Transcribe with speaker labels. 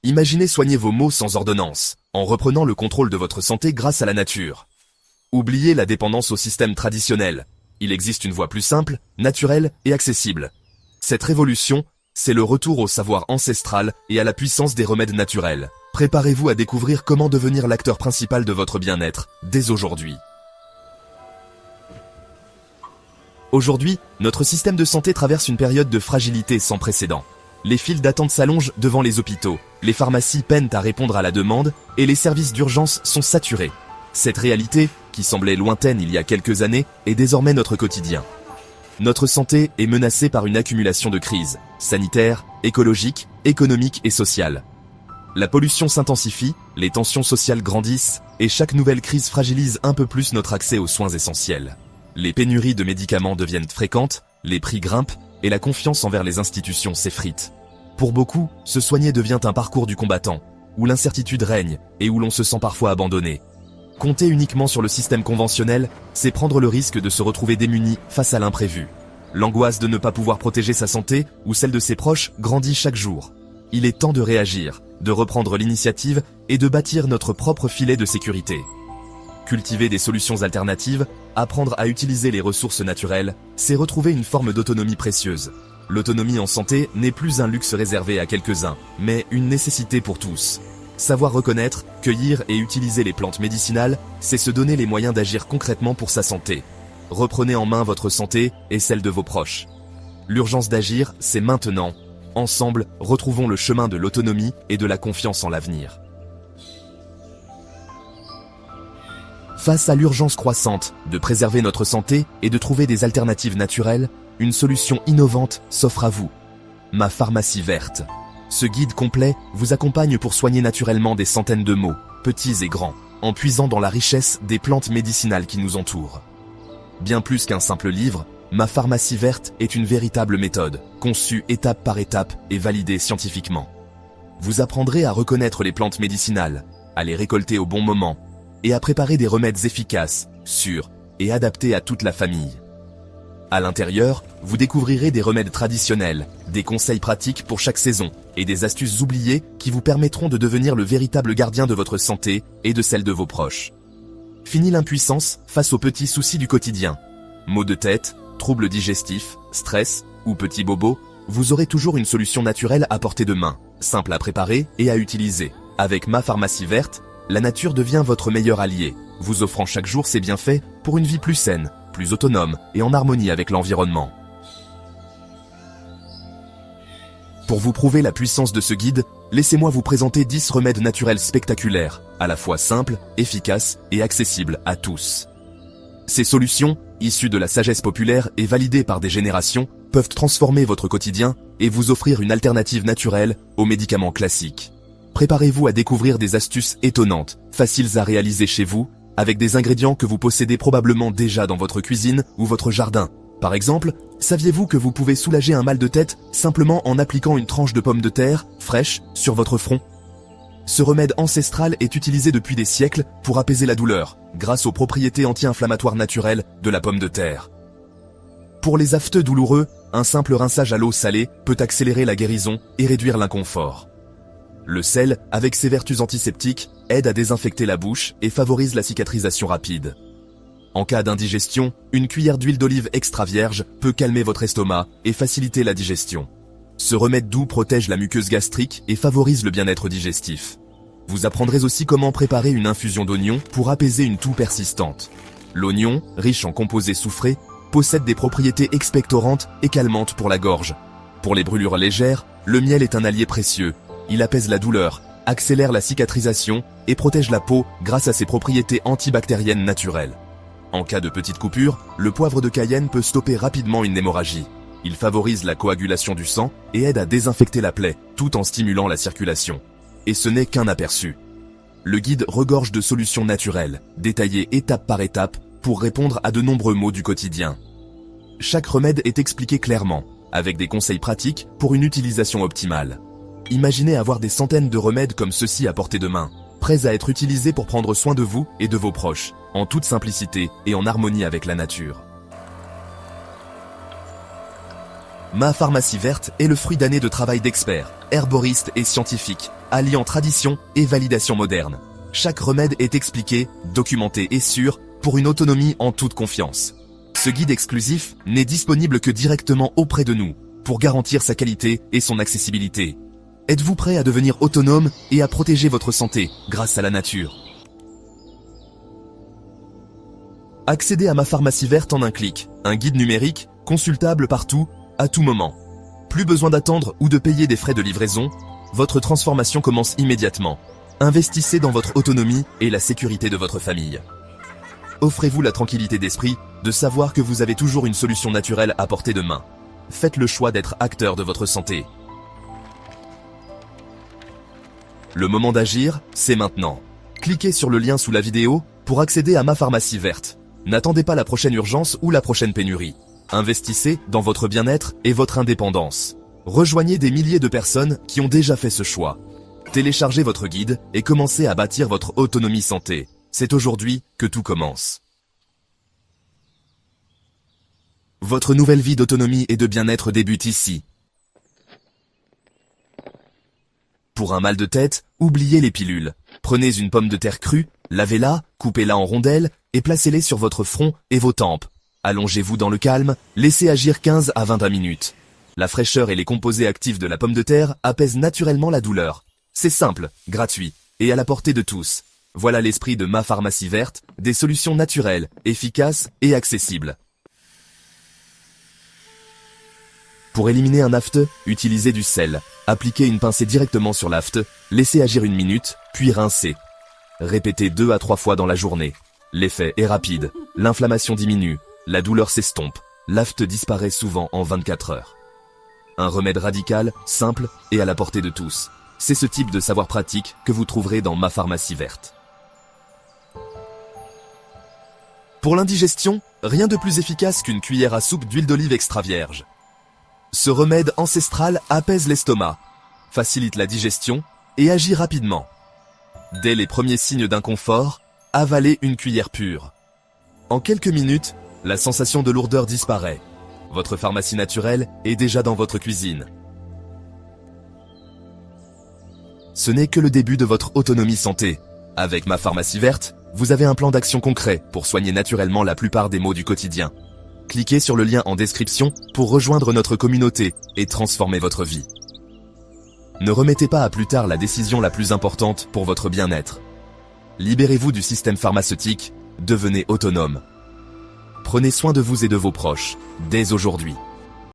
Speaker 1: Imaginez soigner vos maux sans ordonnance, en reprenant le contrôle de votre santé grâce à la nature. Oubliez la dépendance au système traditionnel. Il existe une voie plus simple, naturelle et accessible. Cette révolution, c'est le retour au savoir ancestral et à la puissance des remèdes naturels. Préparez-vous à découvrir comment devenir l'acteur principal de votre bien-être, dès aujourd'hui. Aujourd'hui, notre système de santé traverse une période de fragilité sans précédent. Les files d'attente s'allongent devant les hôpitaux, les pharmacies peinent à répondre à la demande et les services d'urgence sont saturés. Cette réalité, qui semblait lointaine il y a quelques années, est désormais notre quotidien. Notre santé est menacée par une accumulation de crises, sanitaires, écologiques, économiques et sociales. La pollution s'intensifie, les tensions sociales grandissent, et chaque nouvelle crise fragilise un peu plus notre accès aux soins essentiels. Les pénuries de médicaments deviennent fréquentes, les prix grimpent, et la confiance envers les institutions s'effrite. Pour beaucoup, se soigner devient un parcours du combattant, où l'incertitude règne et où l'on se sent parfois abandonné. Compter uniquement sur le système conventionnel, c'est prendre le risque de se retrouver démuni face à l'imprévu. L'angoisse de ne pas pouvoir protéger sa santé ou celle de ses proches grandit chaque jour. Il est temps de réagir, de reprendre l'initiative et de bâtir notre propre filet de sécurité. Cultiver des solutions alternatives, apprendre à utiliser les ressources naturelles, c'est retrouver une forme d'autonomie précieuse. L'autonomie en santé n'est plus un luxe réservé à quelques-uns, mais une nécessité pour tous. Savoir reconnaître, cueillir et utiliser les plantes médicinales, c'est se donner les moyens d'agir concrètement pour sa santé. Reprenez en main votre santé et celle de vos proches. L'urgence d'agir, c'est maintenant. Ensemble, retrouvons le chemin de l'autonomie et de la confiance en l'avenir. Face à l'urgence croissante de préserver notre santé et de trouver des alternatives naturelles, une solution innovante s'offre à vous. Ma pharmacie verte. Ce guide complet vous accompagne pour soigner naturellement des centaines de maux, petits et grands, en puisant dans la richesse des plantes médicinales qui nous entourent. Bien plus qu'un simple livre, Ma pharmacie verte est une véritable méthode, conçue étape par étape et validée scientifiquement. Vous apprendrez à reconnaître les plantes médicinales, à les récolter au bon moment, et à préparer des remèdes efficaces, sûrs et adaptés à toute la famille. À l'intérieur, vous découvrirez des remèdes traditionnels, des conseils pratiques pour chaque saison et des astuces oubliées qui vous permettront de devenir le véritable gardien de votre santé et de celle de vos proches. Fini l'impuissance face aux petits soucis du quotidien. Maux de tête, troubles digestifs, stress ou petits bobos, vous aurez toujours une solution naturelle à portée de main, simple à préparer et à utiliser. Avec Ma pharmacie verte, la nature devient votre meilleur allié, vous offrant chaque jour ses bienfaits pour une vie plus saine, plus autonome et en harmonie avec l'environnement. Pour vous prouver la puissance de ce guide, laissez-moi vous présenter 10 remèdes naturels spectaculaires, à la fois simples, efficaces et accessibles à tous. Ces solutions, issues de la sagesse populaire et validées par des générations, peuvent transformer votre quotidien et vous offrir une alternative naturelle aux médicaments classiques. Préparez-vous à découvrir des astuces étonnantes, faciles à réaliser chez vous, avec des ingrédients que vous possédez probablement déjà dans votre cuisine ou votre jardin. Par exemple, saviez-vous que vous pouvez soulager un mal de tête simplement en appliquant une tranche de pomme de terre, fraîche, sur votre front ? Ce remède ancestral est utilisé depuis des siècles pour apaiser la douleur, grâce aux propriétés anti-inflammatoires naturelles de la pomme de terre. Pour les aphtheux douloureux, un simple rinçage à l'eau salée peut accélérer la guérison et réduire l'inconfort. Le sel, avec ses vertus antiseptiques, aide à désinfecter la bouche et favorise la cicatrisation rapide. En cas d'indigestion, une cuillère d'huile d'olive extra vierge peut calmer votre estomac et faciliter la digestion. Ce remède doux protège la muqueuse gastrique et favorise le bien-être digestif. Vous apprendrez aussi comment préparer une infusion d'oignon pour apaiser une toux persistante. L'oignon, riche en composés soufrés, possède des propriétés expectorantes et calmantes pour la gorge. Pour les brûlures légères, le miel est un allié précieux. Il apaise la douleur, accélère la cicatrisation et protège la peau grâce à ses propriétés antibactériennes naturelles. En cas de petite coupure, le poivre de Cayenne peut stopper rapidement une hémorragie. Il favorise la coagulation du sang et aide à désinfecter la plaie, tout en stimulant la circulation. Et ce n'est qu'un aperçu. Le guide regorge de solutions naturelles, détaillées étape par étape, pour répondre à de nombreux maux du quotidien. Chaque remède est expliqué clairement, avec des conseils pratiques pour une utilisation optimale. Imaginez avoir des centaines de remèdes comme ceux-ci à portée de main, prêts à être utilisés pour prendre soin de vous et de vos proches, en toute simplicité et en harmonie avec la nature. Ma Pharmacie Verte est le fruit d'années de travail d'experts, herboristes et scientifiques, alliant tradition et validation moderne. Chaque remède est expliqué, documenté et sûr pour une autonomie en toute confiance. Ce guide exclusif n'est disponible que directement auprès de nous, pour garantir sa qualité et son accessibilité. Êtes-vous prêt à devenir autonome et à protéger votre santé grâce à la nature? Accédez à Ma Pharmacie Verte en un clic, un guide numérique, consultable partout, à tout moment. Plus besoin d'attendre ou de payer des frais de livraison, votre transformation commence immédiatement. Investissez dans votre autonomie et la sécurité de votre famille. Offrez-vous la tranquillité d'esprit de savoir que vous avez toujours une solution naturelle à portée de main. Faites le choix d'être acteur de votre santé. Le moment d'agir, c'est maintenant. Cliquez sur le lien sous la vidéo pour accéder à Ma Pharmacie Verte. N'attendez pas la prochaine urgence ou la prochaine pénurie. Investissez dans votre bien-être et votre indépendance. Rejoignez des milliers de personnes qui ont déjà fait ce choix. Téléchargez votre guide et commencez à bâtir votre autonomie santé. C'est aujourd'hui que tout commence. Votre nouvelle vie d'autonomie et de bien-être débute ici. Pour un mal de tête, oubliez les pilules. Prenez une pomme de terre crue, lavez-la, coupez-la en rondelles et placez-les sur votre front et vos tempes. Allongez-vous dans le calme, laissez agir 15 à 20 minutes. La fraîcheur et les composés actifs de la pomme de terre apaisent naturellement la douleur. C'est simple, gratuit et à la portée de tous. Voilà l'esprit de Ma Pharmacie Verte, des solutions naturelles, efficaces et accessibles. Pour éliminer un afte, utilisez du sel. Appliquez une pincée directement sur l'afte, laissez agir 1 minute, puis rincez. Répétez 2 à 3 fois dans la journée. L'effet est rapide, l'inflammation diminue, la douleur s'estompe, l'afte disparaît souvent en 24 heures. Un remède radical, simple et à la portée de tous. C'est ce type de savoir pratique que vous trouverez dans Ma Pharmacie Verte. Pour l'indigestion, rien de plus efficace qu'une cuillère à soupe d'huile d'olive extra vierge. Ce remède ancestral apaise l'estomac, facilite la digestion et agit rapidement. Dès les premiers signes d'inconfort, avalez une cuillère pure. En quelques minutes, la sensation de lourdeur disparaît. Votre pharmacie naturelle est déjà dans votre cuisine. Ce n'est que le début de votre autonomie santé. Avec Ma Pharmacie Verte, vous avez un plan d'action concret pour soigner naturellement la plupart des maux du quotidien. Cliquez sur le lien en description pour rejoindre notre communauté et transformer votre vie. Ne remettez pas à plus tard la décision la plus importante pour votre bien-être. Libérez-vous du système pharmaceutique, devenez autonome. Prenez soin de vous et de vos proches, dès aujourd'hui.